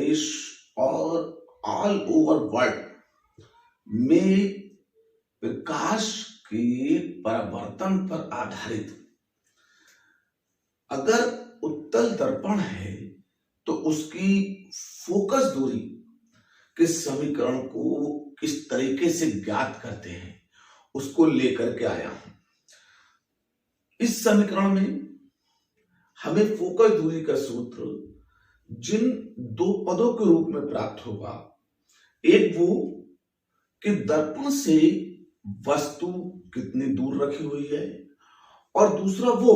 देश और all over world में प्रकाश के परावर्तन पर आधारित अगर उत्तल दर्पण है तो उसकी फोकस दूरी के समीकरण को किस तरीके से ज्ञात करते हैं उसको लेकर के आया हूं। इस समीकरण में हमें फोकस दूरी का सूत्र जिन दो पदों के रूप में प्राप्त होगा, एक वो कि दर्पण से वस्तु कितनी दूर रखी हुई है और दूसरा वो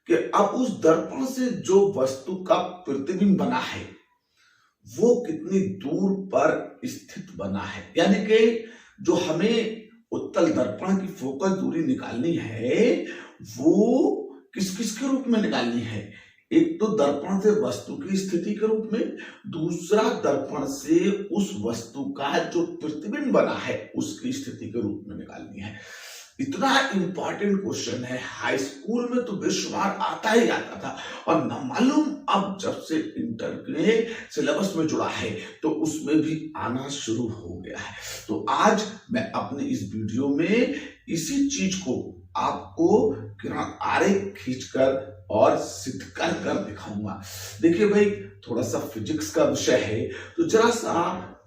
कि अब उस दर्पण से जो वस्तु का प्रतिबिंब बना है वो कितनी दूर पर स्थित बना है। यानी कि जो हमें उत्तल दर्पण की फोकस दूरी निकालनी है वो किस किस के रूप में निकालनी है। एक तो दर्पण से वस्तु की स्थिति के रूप में, दूसरा दर्पण से उस वस्तु का जो प्रतिबिंब बना है उसकी स्थिति के रूप में निकालनी है। इतना इंपॉर्टेंट क्वेश्चन है, हाई स्कूल में तो बेशुमार आता ही आता था और न मालूम अब जब से इंटर के सिलेबस में जुड़ा है तो उसमें भी आना शुरू हो गया है। तो आज मैं अपने इस वीडियो में इसी चीज को आपको किरण आरेख खींचकर और सिद्ध कर दिखाऊंगा। देखिए भाई, थोड़ा सा फिजिक्स का विषय है तो जरा सा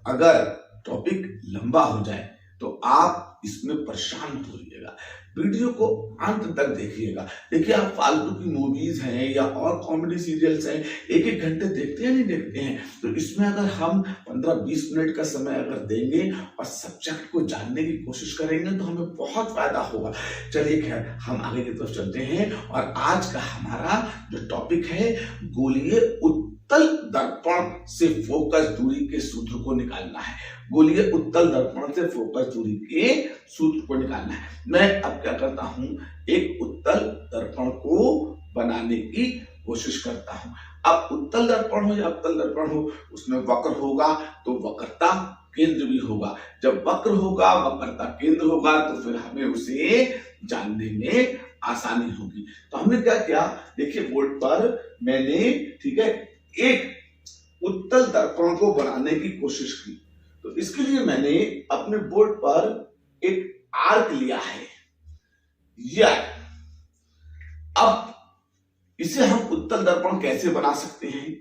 अगर टॉपिक लंबा हो जाए तो आप इसमें परेशान हो जाइएगा। वीडियो को अंत तक देखिएगा। देखिए, आप फालतू की मूवीज हैं या और कॉमेडी सीरियल्स हैं, एक एक घंटे देखते हैं नहीं देखते हैं, तो इसमें अगर हम 15-20 मिनट का समय अगर देंगे और सब्जेक्ट को जानने की कोशिश करेंगे तो हमें बहुत फायदा होगा। चलिए खैर, हम आगे की तरफ चलते हैं और आज का हमारा जो टॉपिक है, गोलीय उत्तल दर्पण से फोकस दूरी के सूत्र को निकालना है। गोलीय उत्तल दर्पण से फोकस दूरी के सूत्र को निकालना है। मैं अब क्या करता हूं, एक उत्तल दर्पण को बनाने की कोशिश करता हूं। अब उत्तल दर्पण हो या अवतल दर्पण हो, उसमें वक्र होगा तो वक्रता केंद्र भी होगा। जब वक्र होगा, वक्रता केंद्र होगा तो फिर हमें उसे जानने में आसानी होगी। तो हमने क्या किया, देखिए बोर्ड पर मैंने, ठीक है, एक उत्तल दर्पण को बनाने की कोशिश की। तो इसके लिए मैंने अपने बोर्ड पर एक आर्क लिया है, यह। अब इसे हम उत्तल दर्पण कैसे बना सकते हैं,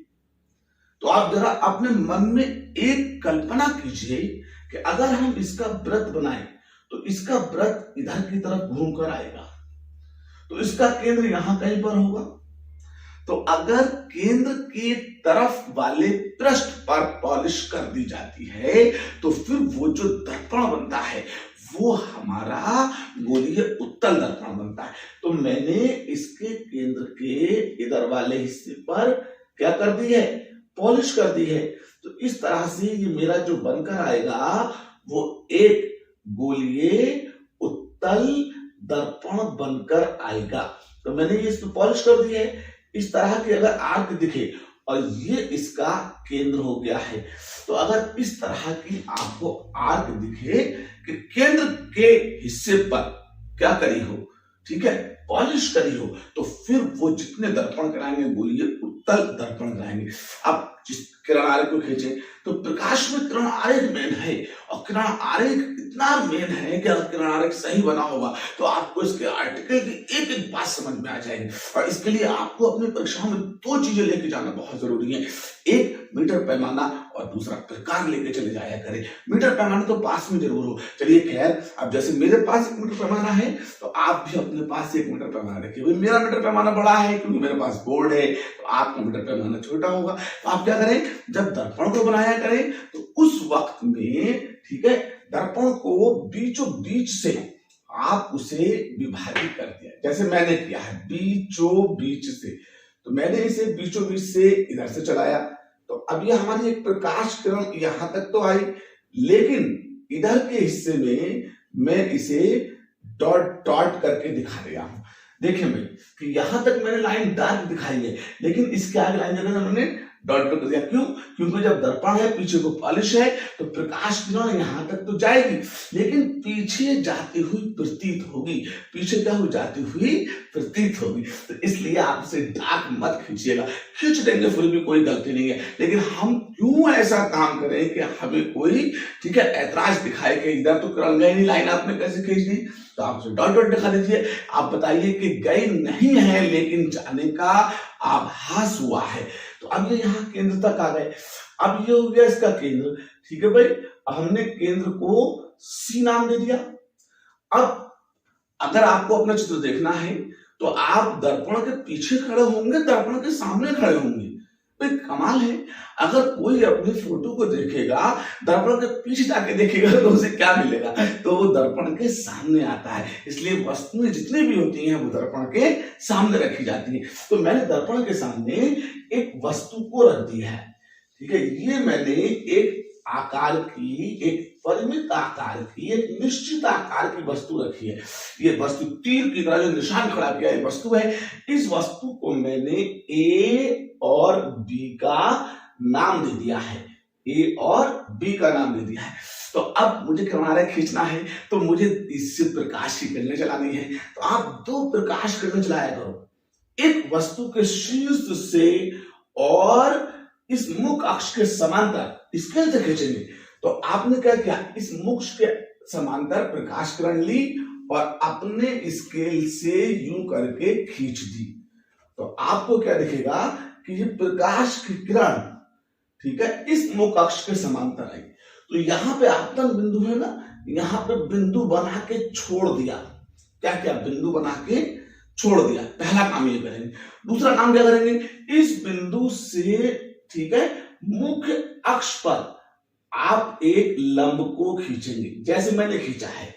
तो आप जरा अपने मन में एक कल्पना कीजिए कि अगर हम इसका वृत्त बनाएं तो इसका वृत्त इधर की तरफ घूमकर आएगा, तो इसका केंद्र यहां कहीं पर होगा। तो अगर केंद्र की तरफ वाले पृष्ठ पर पॉलिश कर दी जाती है तो फिर वो जो दर्पण बनता है वो हमारा गोलीय उत्तल दर्पण बनता है। तो मैंने इसके केंद्र के इधर वाले हिस्से पर क्या कर दी है, पॉलिश कर दी है। तो इस तरह से ये मेरा जो बनकर आएगा वो एक गोलीय उत्तल दर्पण बनकर आएगा। तो मैंने ये इसमें पॉलिश कर दी है। इस तरह के अगर आर्क दिखे और ये इसका केंद्र हो गया है, तो अगर इस तरह की आपको आर्क दिखे कि केंद्र के हिस्से पर क्या करी हो, ठीक है, पॉलिश करी हो, तो फिर वो जितने दर्पण कराएंगे गोलीय उत्तल दर्पण कराएंगे। अब जिस किरण आरेख को खींचे तो प्रकाश में किरण आरेख मेन है और किरण आरेख इतना मेन है कि अगर किरण आरेख सही बना होगा तो आपको इसके आर्टिकल की एक एक बात समझ में आ जाएगी। और इसके लिए आपको अपनी परीक्षाओं में दो चीजें लेके जाना बहुत जरूरी है, एक मीटर पैमाना और दूसरा प्रकार लेके चले जाया करें। मीटर पैमाना तो पास में जरूर हो। चलिए खैर, अब जैसे मेरे पास 1 मीटर पैमाना है तो आप भी अपने पास 1 मीटर पैमाना रखिए। मेरा मीटर पैमाना बड़ा है क्योंकि मेरे पास बोर्ड है, तो आपका मीटर पैमाना छोटा होगा। तो आप क्या करें, जब दर्पण को बनाया करें तो उस वक्त में, ठीक है, दर्पण को बीचों बीच से आप उसे विभाजित कर दिया, जैसे मैंने किया है बीचों बीच से। तो मैंने इसे बीचों बीच से इधर से चलाया तो अब ये हमारी एक प्रकाश किरण यहां तक तो आई, लेकिन इधर के हिस्से में मैं इसे डॉट डॉट करके दिखा रहा हूं। देखिए मैं कि यहां तक मैंने लाइन डार्क दिखाई है, लेकिन इसके आगे लाइन जगह मैंने डॉट डॉट कर दिया। क्यों? क्योंकि जब दर्पण है, पीछे को पॉलिश है, तो प्रकाश किरण यहां तक तो जाएगी, लेकिन पीछे जाती हुई प्रतीत होगी। पीछे क्या हो जाती हुई प्रतीत होगी। तो इसलिए आप उसे डार्क मत खींचिएगा। खींच देंगे फिर भी कोई गलती नहीं है, लेकिन हम क्यों ऐसा काम करें कि हमें कोई, ठीक है, ऐतराज दिखाए कि इधर तो किरण गई नहीं, लाइन आपने कैसे खींच दी। तो आप उसे डॉट डॉट दिखा दीजिए। आप बताइए कि गई नहीं है, लेकिन जाने का आभास हुआ है। तो अब ये यहाँ केंद्र तक आ गए। अब ये हो गया इसका केंद्र, ठीक है भाई। हमने केंद्र को सी नाम दे दिया। अब अगर आपको अपना चित्र देखना है तो आप दर्पण के पीछे खड़े होंगे, दर्पण के सामने खड़े होंगे। भाई कमाल है, अगर कोई अपनी फोटो को देखेगा, दर्पण के पीछे जाके देखेगा तो उसे क्या मिलेगा? तो वो दर्पण के सामने आता है। इसलिए वस्तुएं जितनी भी होती हैं वो दर्पण के सामने रखी जाती हैं। तो मैंने दर्पण के सामने एक वस्तु को रख दिया है, ठीक है। ये मैंने एक आकार की, एक परिमित आकार की, एक निश्चित आकार की वस्तु रखी है। ये वस्तु तीर की तरह जो निशान खड़ा किया है वस्तु है। इस वस्तु को मैंने ए और बी का नाम दे दिया है। ए और बी का नाम दे दिया है। तो अब मुझे किनारा खींचना है, तो मुझे इससे प्रकाश की किरणें चलानी है। तो आप दो प्रकाश किरणें चलाया करो, एक वस्तु के शीर्ष से और इस मुख अक्ष के समांतर स्केल से खींचेंगे। तो आपने क्या किया, इस मुख के समांतर प्रकाश किरण ली और अपने स्केल से यूं करके खींच दी। तो आपको क्या दिखेगा कि ये प्रकाश की किरण, ठीक है, इस मुख अक्ष के समांतर आई। तो यहाँ पे आपतन बिंदु है ना, यहाँ पे बिंदु बना के छोड़ दिया। क्या क्या? बिंदु बना के छोड़ दिया। पहला काम ये करेंगे। दूसरा काम क्या करेंगे, इस बिंदु से, ठीक है, मुख्य अक्ष पर आप एक लंब को खींचेंगे, जैसे मैंने खींचा है।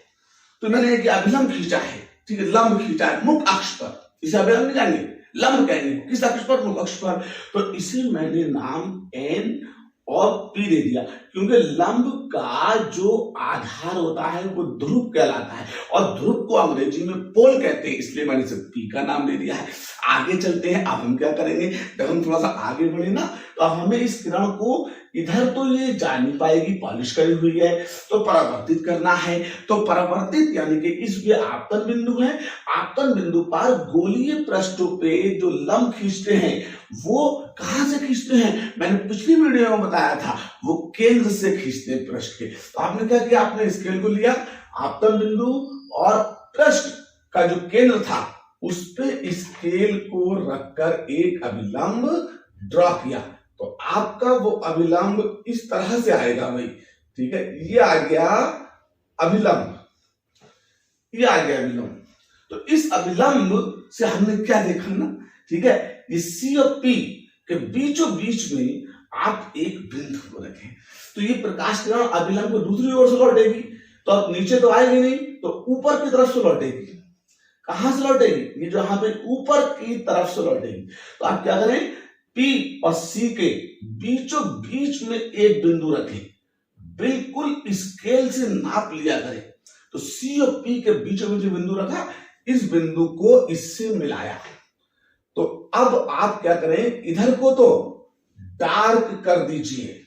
तो मैंने एक अभिलंब खींचा है, ठीक है, लंब खींचा है मुख्य अक्ष पर। इसे अभिलंब नहीं कहेंगे, लंब कहेंगे। किस अक्ष पर? मुख्य अक्ष पर। तो इसे मैंने नाम एन और पी दे दिया, क्योंकि लंब का जो आधार होता है वो ध्रुव कहलाता है, और ध्रुव को अंग्रेजी में पोल कहते हैं, इसलिए मैंने इसे पी का नाम दे दिया है। आगे चलते हैं। अब हम क्या करेंगे, जब हम थोड़ा सा आगे बढ़े ना, तो अब हमें इस किरण को, इधर तो ये जा नहीं पाएगी, पॉलिश करी हुई है, तो परावर्तित करना है। तो परावर्तित यानी कि इस ये आपतन बिंदु है, आपतन बिंदु पर गोलीय पृष्ठों पे जो लंब खींचते हैं वो कहां से खींचते हैं? मैंने पिछली वीडियो में बताया था, वो केंद्र से खींचते हैं पृष्ठ के। तो आपने क्या किया, आपने स्केल को लिया, आपतन बिंदु और पृष्ठ का जो केंद्र था उस पे स्केल को रखकर एक अभिलंब ड्रॉ किया। तो आपका वो अभिलंब इस तरह से आएगा भाई, ठीक है। ये आ गया अभिलंब, ये आ गया अभिलंब। तो इस अभिलंब से हमने क्या देखा ना, ठीक है, ये सी और पी के बीचों बीच में आप एक बिंदु को रखें। तो ये प्रकाश किरण अभिलंब को दूसरी ओर से लौटेगी, तो अब नीचे तो आएगी नहीं, तो ऊपर की तरफ से लौटेगी। कहां से लौटेगी? ये जो यहाँ पे ऊपर की तरफ से लौटेगी। तो आप क्या करें, पी और सी के बीचों बीच में एक बिंदु रखें, बिल्कुल स्केल से नाप लिया करें। तो सी और पी के बीचों बीच बिंदु रखा, इस बिंदु को इससे मिलाया। तो अब आप क्या करें, इधर को तो डार्क कर दीजिए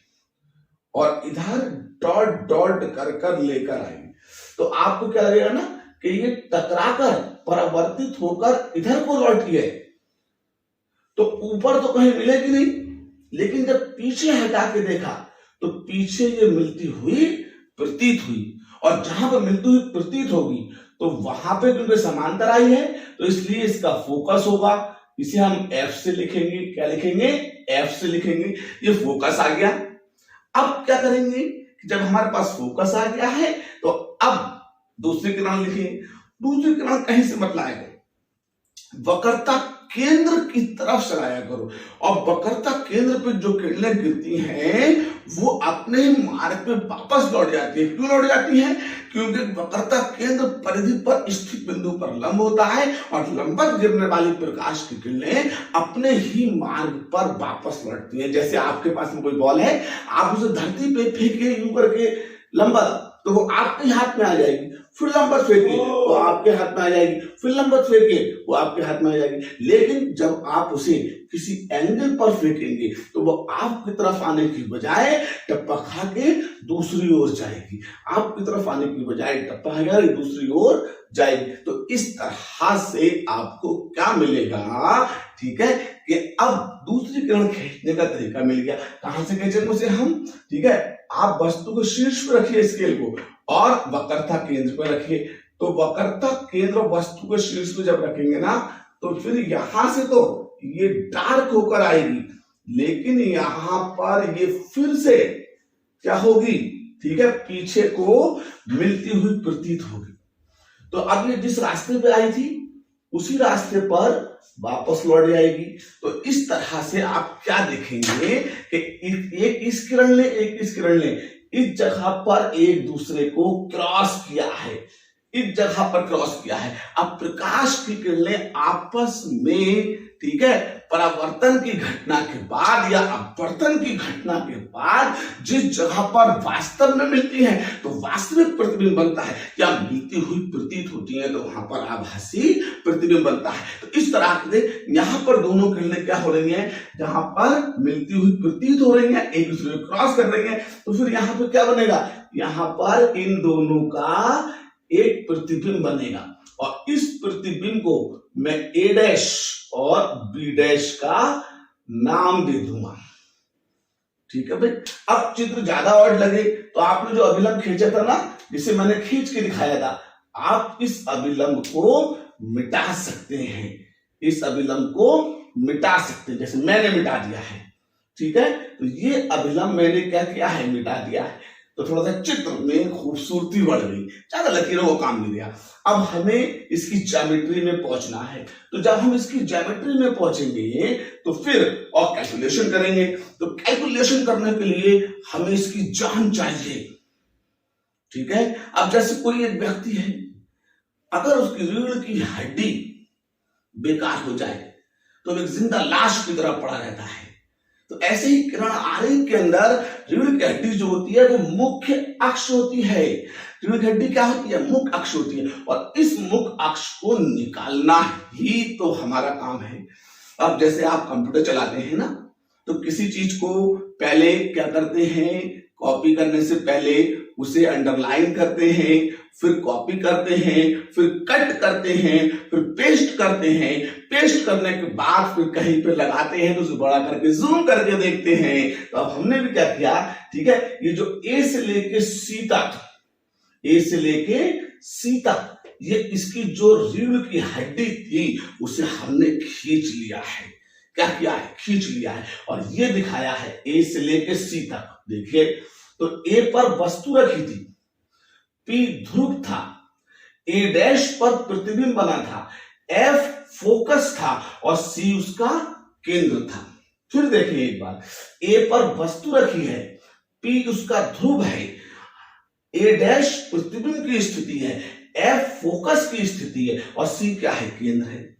और इधर डॉट डॉट कर लेकर आएंगे। तो आपको क्या लगेगा ना कि ये टकराकर परावर्तित होकर इधर को लौटी है। तो ऊपर तो कहीं मिलेगी नहीं, लेकिन जब पीछे हटा के देखा तो पीछे ये मिलती हुई प्रतीत हुई, और जहां पर मिलती हुई प्रतीत होगी तो वहां पे क्योंकि समांतर आई है तो इसलिए इसका फोकस होगा। इसे हम एफ से लिखेंगे। क्या लिखेंगे? एफ से लिखेंगे। ये फोकस आ गया। अब क्या करेंगे, जब हमारे पास फोकस आ गया है तो अब दूसरी किरण लिखिए। दूसरी किरण कहीं से मत लाया करो, वक्रता केंद्र की तरफ से लाया करो। और वक्रता केंद्र पे जो किरणें गिरती हैं वो अपने मार्ग पे वापस लौट जाती है। क्यों लौट जाती है? क्योंकि वक्रता केंद्र परिधि पर स्थित बिंदु पर लंब होता है, और लंबवत गिरने वाली प्रकाश की किरणें अपने ही मार्ग पर वापस लौटती हैं। जैसे आपके पास में कोई बॉल है, आप उसे धरती पे फेंकिए यूं करके लंबा, तो वो आपके हाथ में आ जाएगी। फिर लंबवत फेंकिए वो आपके हाथ में आ जाएगी, फिर लंबवत फेंकिए वो आपके हाथ में आ जाएगी। लेकिन जब आप उसे किसी एंगल पर फेंकेंगे तो वो आपकी तरफ आने की बजाय टप्पा खा के दूसरी ओर जाएगी, आपकी तरफ आने की बजाय टप्पा खा के दूसरी ओर जाएगी। तो इस तरह से आपको क्या मिलेगा, ठीक है, कि अब दूसरी किरण खींचने का तरीका मिल गया। कहां से खींचेंगे उसे हम, ठीक है, आप वस्तु को शीर्ष पर रखिए स्केल को और वक्रता केंद्र पर रखिए। तो वक्रता केंद्र वस्तु को शीर्ष पर जब रखेंगे ना तो फिर यहां से तो ये डार्क होकर आएगी, लेकिन यहां पर ये फिर से क्या होगी, ठीक है, पीछे को मिलती हुई प्रतीत होगी। तो अब ये जिस रास्ते पे आई थी उसी रास्ते पर वापस लौट जाएगी। तो इस तरह से आप क्या देखेंगे कि एक इस किरण ने एक इस किरण ने इस जगह पर एक दूसरे को क्रॉस किया है, इस जगह पर क्रॉस किया है। अब प्रकाश की किरणें आपस में, ठीक है, परावर्तन की घटना के बाद या अपवर्तन की घटना के बाद जिस जगह पर वास्तव में मिलती है तो वास्तविक प्रतिबिंब बनता है, या मिलती हुई प्रतीत होती है तो वहां पर आभासी प्रतिबिंब बनता है। तो इस तरह से यहां पर दोनों किरणें क्या हो रही हैं, जहां पर मिलती हुई प्रतीत हो रही हैं, एक दूसरे को क्रॉस कर रही हैं, तो फिर यहां पर क्या बनेगा, यहां पर इन दोनों का एक प्रतिबिंब बनेगा और इस प्रतिबिंब को मैं ए डैश और बी डैश का नाम दे दूंगा। ठीक है भाई। अब चित्र ज्यादा और लगे तो आपने जो अभिलंब खींचा था ना, जिसे मैंने खींच के दिखाया था, आप इस अभिलंब को मिटा सकते हैं, इस अभिलंब को मिटा सकते हैं, जैसे मैंने मिटा दिया है। ठीक है, तो ये अभिलंब मैंने क्या किया है, मिटा दिया है। तो थोड़ा सा चित्र में खूबसूरती बढ़ गई, ज्यादा लकीरों को काम नहीं दिया। अब हमें इसकी ज्योमेट्री में पहुंचना है, तो जब हम इसकी ज्योमेट्री में पहुंचेंगे तो फिर और कैलकुलेशन करेंगे। तो कैलकुलेशन करने के लिए हमें इसकी जान चाहिए। ठीक है, अब जैसे कोई एक व्यक्ति है, अगर उसकी रीढ़ की हड्डी बेकार हो जाए तो एक जिंदा लाश की तरह पड़ा रहता है। तो ऐसे ही किरण आरेख के अंदर रीढ़ की हड्डी जो होती है वो मुख्य अक्ष होती है। रीढ़ की हड्डी क्या होती है, मुख्य अक्ष होती है, और इस मुख्य अक्ष को निकालना ही तो हमारा काम है। अब जैसे आप कंप्यूटर चलाते हैं ना, तो किसी चीज को पहले क्या करते हैं, कॉपी करने से पहले उसे अंडरलाइन करते हैं, फिर कॉपी करते हैं, फिर कट करते हैं, फिर पेस्ट करते हैं, पेस्ट करने के बाद फिर कहीं पे लगाते हैं तो उसे बड़ा करके जूम करके देखते हैं। तो अब हमने भी क्या किया, ठीक है, ये जो ए से लेके सी तक, ए से लेके सी तक, ये इसकी जो रीढ़ की हड्डी थी उसे हमने खींच लिया है। क्या किया है, खींच लिया है, और ये दिखाया है ए से लेके सी तक। देखिए, तो ए पर वस्तु रखी थी, पी ध्रुव था, ए डैश पर प्रतिबिंब बना था, एफ फोकस था और सी उसका केंद्र था। फिर देखिए एक बार, ए पर वस्तु रखी है, पी उसका ध्रुव है, ए डैश प्रतिबिंब की स्थिति है, एफ फोकस की स्थिति है और सी क्या है, केंद्र है।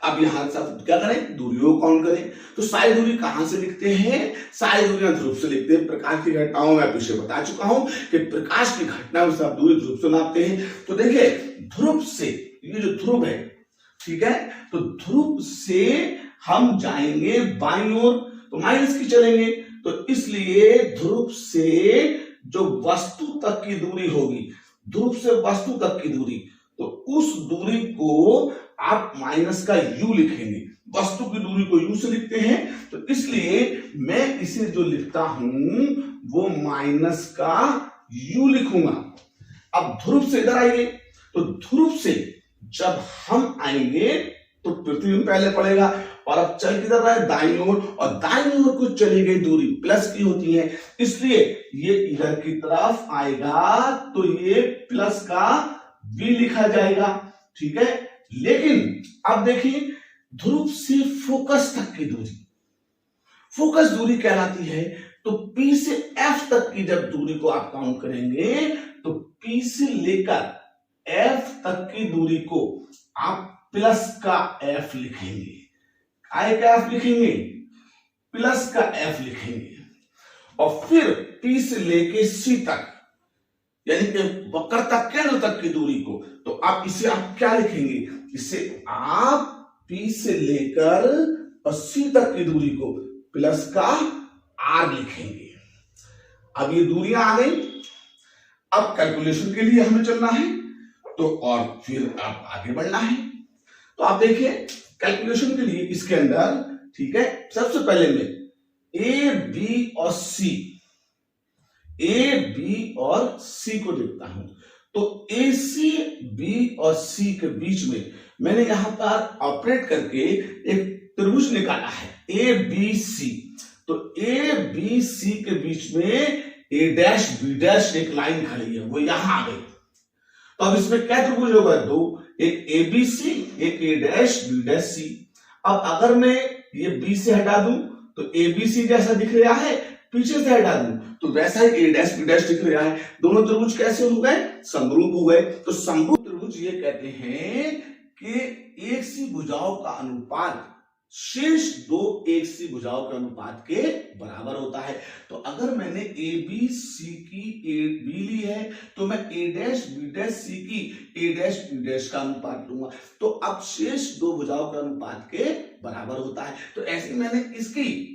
अब यहां सब क्या करें, दूरियों को काउंट करें। तो सारी दूरी कहां से लिखते हैं, सारी दूरियां ध्रुव से लिखते हैं। प्रकाश की घटनाओं में पीछे बता चुका हूं कि प्रकाश की घटना में सब दूरी ध्रुव से नापते हैं। तो देखिए, ध्रुव से, ये जो ध्रुव है, ठीक है, तो ध्रुव से हम जाएंगे बाईं ओर, तो माइनस की चलेंगे। तो इसलिए ध्रुव से जो वस्तु तक की दूरी होगी, ध्रुव से वस्तु तक की दूरी, तो उस दूरी को आप माइनस का यू लिखेंगे। वस्तु की दूरी को यू से लिखते हैं, तो इसलिए मैं इसे जो लिखता हूं वो माइनस का यू लिखूंगा। अब ध्रुव से इधर आइए, तो ध्रुव से जब हम आएंगे तो प्रतिबिंब पहले पड़ेगा, और अब चल किधर रहा है, दाईं ओर, और दाईं ओर को चली गई दूरी प्लस की होती है, इसलिए ये इधर की तरफ आएगा तो ये प्लस का v लिखा जाएगा। ठीक है, लेकिन अब देखिए, ध्रुव से फोकस तक की दूरी, फोकस दूरी कहलाती है। तो P से F तक की जब दूरी को आप काउंट करेंगे तो P से लेकर F तक की दूरी को आप प्लस का F लिखेंगे। I का F लिखेंगे, प्लस का F लिखेंगे, और फिर P से लेके C तक यानी कि वक्र तक केंद्र तक की दूरी को, तो आप इसे आप क्या लिखेंगे, इसे आप P से लेकर और C तक की दूरी को प्लस का R लिखेंगे। अब ये दूरियां आ गई, अब कैलकुलेशन के लिए हमें चलना है तो और फिर आप आगे बढ़ना है। तो आप देखिए कैलकुलेशन के लिए इसके अंदर, ठीक है, सबसे पहले मैं ए बी और सी को देखता हूं। तो ए सी बी और सी के बीच में मैंने यहां पर ऑपरेट करके एक त्रिभुज निकाला है ए बी सी। तो ए बी सी के बीच में ए डैश बी डैश एक लाइन खड़ी है, वो यहां आ गई। तो अब इसमें क्या त्रिभुज होगा, दो, एक ए बी सी, एक ए डैश बी डैश सी। अब अगर मैं ये बी से हटा दूं तो ए बी सी जैसा दिख रहा है, पीछे से हटा दूं तो वैसा ही ए डैश बी डैश दिख रहा है। दोनों त्रिभुज कैसे हो गए, समरूप हो गए। तो समरूप त्रिभुज ये कहते हैं कि एक सी भुजाओं का अनुपात शेष दो एक सी भुजाओं के अनुपात के बराबर होता है। तो अगर मैंने ए बी सी की ए बी ली है तो मैं ए डैश बी डैश सी की ए डैश बी डैश का अनुपात लूंगा, तो अब शेष दो भुजाओं के अनुपात के बराबर होता है। तो ऐसे मैंने इसकी,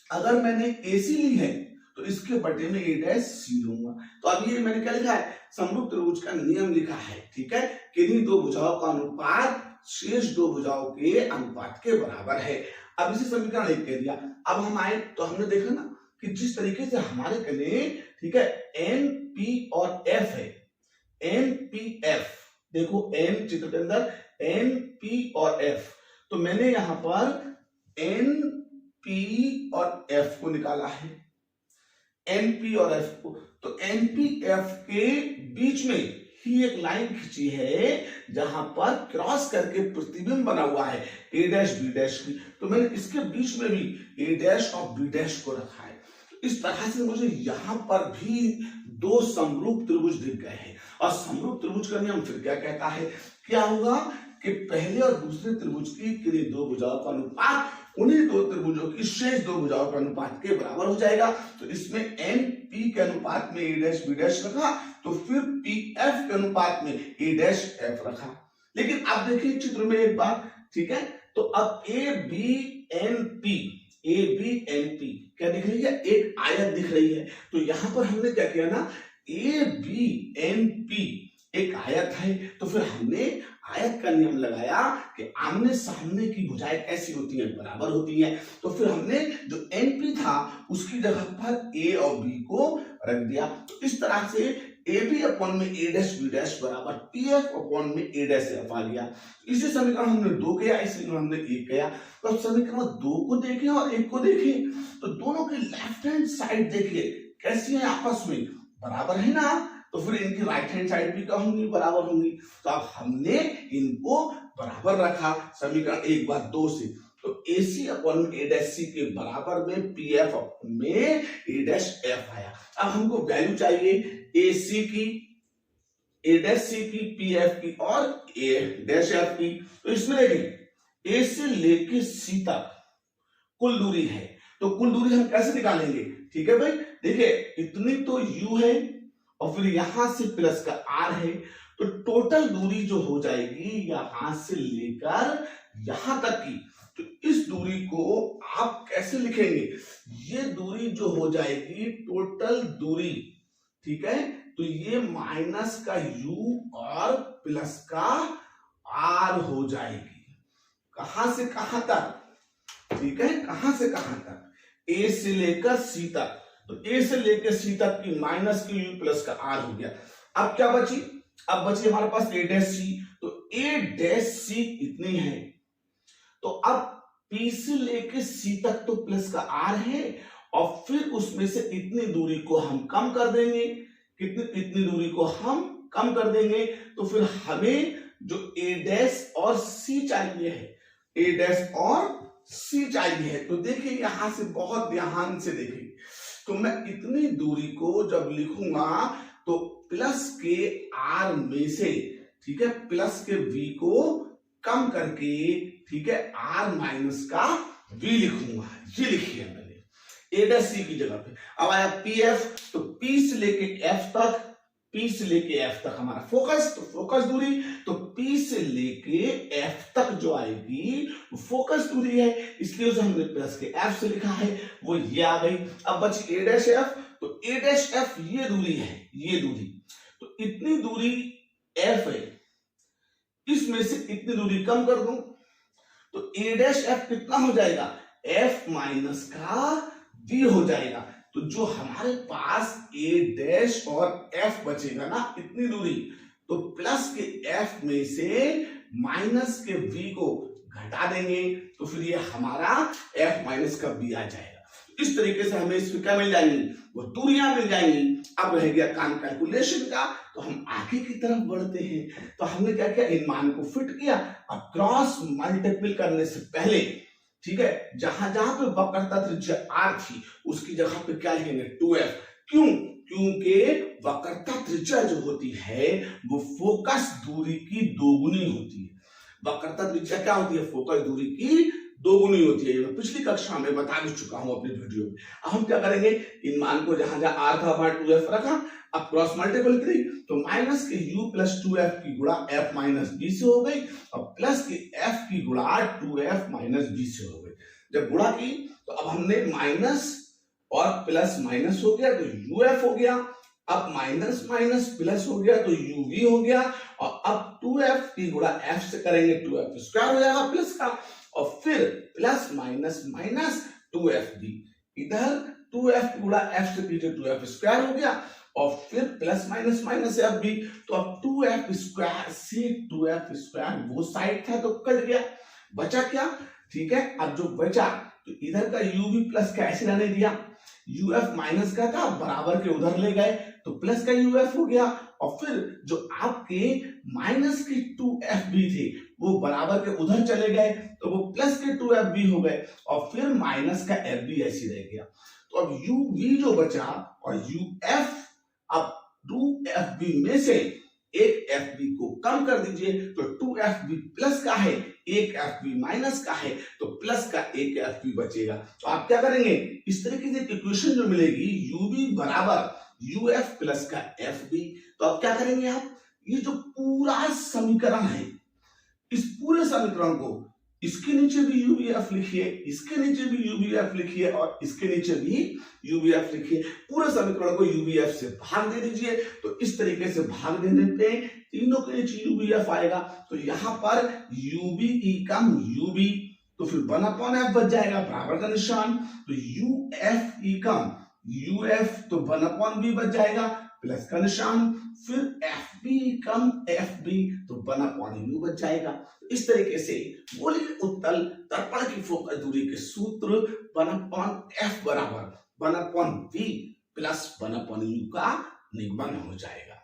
अगर मैंने ए सी ली है तो इसके बटे में ए डैश सी लूंगा। तो अब ये मैंने क्या लिखा है, समरूप त्रिभुज का नियम लिखा है, ठीक है, किन्हीं दो भुजाओं का अनुपात शेष दो भुजाओं के अनुपात के बराबर है। अब इसे समीकरण एक कह दिया। अब हम आए तो हमने देखा ना कि जिस तरीके से हमारे कने, ठीक है, एन पी और एफ है, एन पी एफ, देखो एन चित्र के अंदर एन पी और एफ, तो मैंने यहां पर एन पी और एफ को निकाला है, एन पी और एफ को। तो एन पी एफ के बीच में ही एक लाइन खींची है जहां पर क्रॉस करके प्रतिबिंब बना हुआ है ए डैश बी डैश की। तो मैंने इसके बीच में भी ए डैश और बी डैश को रखा है। तो इस तरह से मुझे यहां पर भी दो समरूप त्रिभुज दिख गए हैं। और समरूप त्रिभुज का नियम फिर क्या कहता है, क्या होगा कि पहले और दूसरे त्रिभुज की किन्हीं दो भुजाओं का अनुपात उन्हीं दो त्रिभुजों की शेष दो भुजाओं के अनुपात के बराबर हो जाएगा। तो इसमें एन पी के अनुपात में ए डैश बी डैश रखा, तो फिर पी एफ के अनुपात में ए डैश एफ रखा। लेकिन आप देखिए चित्र में एक बात, ठीक है, तो अब A B N P, A B N P क्या दिख रही है, एक आयत दिख रही है। तो यहां पर हमने क्या किया ना, ए बी एन पी एक आयत है, तो फिर हमने आयत का नियम लगाया कि आमने सामने की भुजाएं कैसी होती हैं, बराबर होती हैं। तो फिर हमने जो एनपी था उसकी जगह पर ए और बी को रख दिया। तो इस तरह से ए बी अपॉन में ए डैश बी डैश बराबर पी एफ अपॉन में ए डैश एफ आ गया। इसी समीकरण हमने दो किया, इसी समीकरण हमने एक किया। तो समीकरण दो को देखें और एक को देखें तो दोनों की लेफ्ट हैंड साइड देखिए कैसी है, आपस में बराबर है ना, तो फिर इनकी राइट हैंड साइड भी क्या होंगी, बराबर होंगी। तो अब हमने इनको बराबर रखा समीकरण एक बार दो से। तो ए सी अपॉन में ए डैश सी के बराबर में पी एफ अपॉन में ए डैश एफ आया। अब हमको वैल्यू चाहिए ए सी की, ए डैश सी की, पी एफ की और ए डैश एफ की। तो इसमें देखिए ए से लेके सी तक कुल दूरी है, तो कुल दूरी हम कैसे निकालेंगे, ठीक है भाई। देखिए इतनी तो यू है और फिर यहां से प्लस का आर है, तो टोटल दूरी जो हो जाएगी यहां से लेकर यहां तक की, तो इस दूरी को आप कैसे लिखेंगे, ये दूरी जो हो जाएगी टोटल दूरी, ठीक है, तो ये माइनस का यू और प्लस का आर हो जाएगी। कहां से कहां तक, ठीक है, कहां से कहां तक, ए से लेकर सी तक। तो ए से लेकर सी तक की माइनस की यू प्लस का आर हो गया। अब क्या बची, अब बची हमारे पास ए डैश सी। तो ए डैश सी इतनी है, तो अब पी से लेकर सी तक तो प्लस का आर है और फिर उसमें से इतनी दूरी को हम कम कर देंगे, कितनी इतनी दूरी को हम कम कर देंगे। तो फिर हमें जो ए डैश और सी चाहिए है, ए डैश और सी चाहिए है। तो देखिए यहां से बहुत ध्यान से देखिए, तो मैं इतनी दूरी को जब लिखूंगा तो प्लस के आर में से, ठीक है, प्लस के वी को कम करके, ठीक है, आर माइनस का वी लिखूंगा। ये लिखिए मैंने ए डैश सी की जगह पे। अब आया पी एफ, तो पी से लेके एफ तक P से लेके F तक हमारा फोकस, तो फोकस दूरी, तो P से लेके F तक जो आएगी वो फोकस दूरी है, इसलिए उसे हमने प्लस के F से लिखा है, वो ये आ गई। अब बची A डैश F, तो A डैश F ये दूरी है, ये दूरी, तो इतनी दूरी F है, इसमें से इतनी दूरी कम कर दूं तो A डैश F कितना हो जाएगा, F माइनस का V हो जाएगा। तो जो हमारे पास A डैश और F बचेगा ना, इतनी दूरी, तो प्लस के F में से माइनस के V को घटा देंगे, तो फिर ये हमारा F माइनस का V आ जाएगा। इस तरीके से हमें इसमें क्या मिल जाएंगी, वो दूरियां मिल जाएंगी। अब रह गया काम कैलकुलेशन का, तो हम आगे की तरफ बढ़ते हैं। तो हमने क्या किया, इन मान को फिट किया, अब क्रॉस मल्टीपल करने से पहले, ठीक है, जहां जहां पे वक्रता त्रिज्या R थी उसकी जगह पे क्या लिखेंगे, 2F। क्यों, क्योंकि वक्रता त्रिज्या जो होती है वो फोकस दूरी की दोगुनी होती है। वक्रता त्रिज्या क्या होती है, फोकस दूरी की दोगुनी होती है, मैं पिछली कक्षा में बता भी चुका हूं अपनी वीडियो में। अब हम क्या करेंगे, इन मान को जहां जहां R था वहां 2F रखा, अब क्रॉस मल्टीपल करी, तो माइनस के U प्लस 2F की गुणा F माइनस B से हो गई, और प्लस के F की गुणा 2F माइनस B से हो गई। जब गुणा की तो अब हमने माइनस और प्लस माइनस हो गया तो UF हो गया, अब माइनस माइनस प्लस हो गया तो UV हो गया, और अब 2F की गुणा F से करेंगे 2F स्क्वायर हो जाएगा प्लस का, और फिर प्लस माइनस माइनस 2FB, इधर 2F गुणा F से कीजिए 2F स्क्वायर हो गया, और फिर प्लस माइनस माइनस FB, तो अब 2F स्क्वायर से 2F स्क्वायर वो साइड था तो कट गया, बचा क्या, ठीक है। अब जो बचा तो इधर का UV प्लस का ऐसे रहने दिया, UF माइनस का था बराबर के उधर ले गए तो प्लस का UF हो गया, और फिर जो आपके माइनस के 2FB थे वो बराबर के उधर चले गए तो वो प्लस के 2FB हो गए, और फिर माइनस का FB ऐसे रह गया। तो अब UV जो बचा और UF, अब 2FB में से एक FB को कम कर दीजिए तो 2FB प्लस का है, एक FB माइनस का है, तो प्लस का एक FB बचेगा। तो आप क्या करेंगे, इस तरीके से इक्वेशन जो मिलेगी UV बराबर UF प्लस का FB, तो आप क्या करेंगे, आप ये जो पूरा समीकरण है, इस पूरे समीकरण को इसके नीचे भी UVF लिखिए, इसके नीचे भी UVF लिखिए, और इसके नीचे भी UVF लिखिए, पूरे समीकरण को UVF से भाग दे दीजिए। तो इस तरीके से भाग देने पे तीनों के नीचे UVF आएगा, तो यहां पर UBE कम UB, तो फिर 1/f बच जाएगा बराबर का निशान, तो UFE कम UF, तो 1/b बच जाएगा प्लस का निशान, फिर FB कम FB, तो 1/u बच जाएगा। इस तरीके से गोलीय उत्तल दर्पण की फोकस दूरी के सूत्र 1/f बराबर 1/v प्लस 1/u का निगमन हो जाएगा।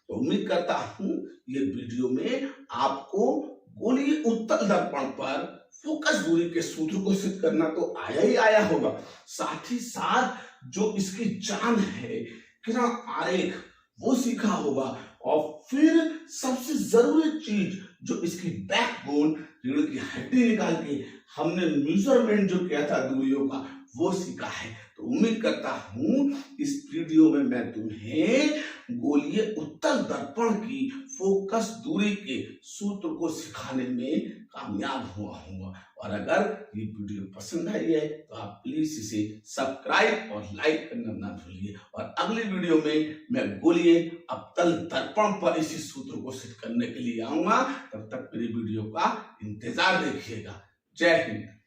तो उम्मीद करता हूं ये वीडियो में आपको गोलीय उत्तल दर्पण पर फोकस दूरी के सूत्र को सिद्ध करना तो आया ही आया होगा, साथ ही साथ जो इसकी जान है, किरण आरेख, वो सीखा होगा, और फिर सबसे जरूरी चीज जो इसकी बैकबोन, रीढ़ की हड्डी निकाल के हमने मेजरमेंट जो किया था दूरियों का, वो सीखा है। तो उम्मीद करता हूं इस वीडियो में मैं तुम्हें गोलीय उत्तल दर्पण की फोकस दूरी के सूत्र को सिखाने में कामयाब हुआ हूँ। और अगर ये वीडियो पसंद आई है तो आप प्लीज इसे सब्सक्राइब और लाइक करना ना भूलिए, और अगली वीडियो में मैं गोलीय अवतल दर्पण पर इसी सूत्र को सिद्ध करने के लिए आऊंगा। तब तक मेरी वीडियो का इंतजार देखिएगा। जय हिंद।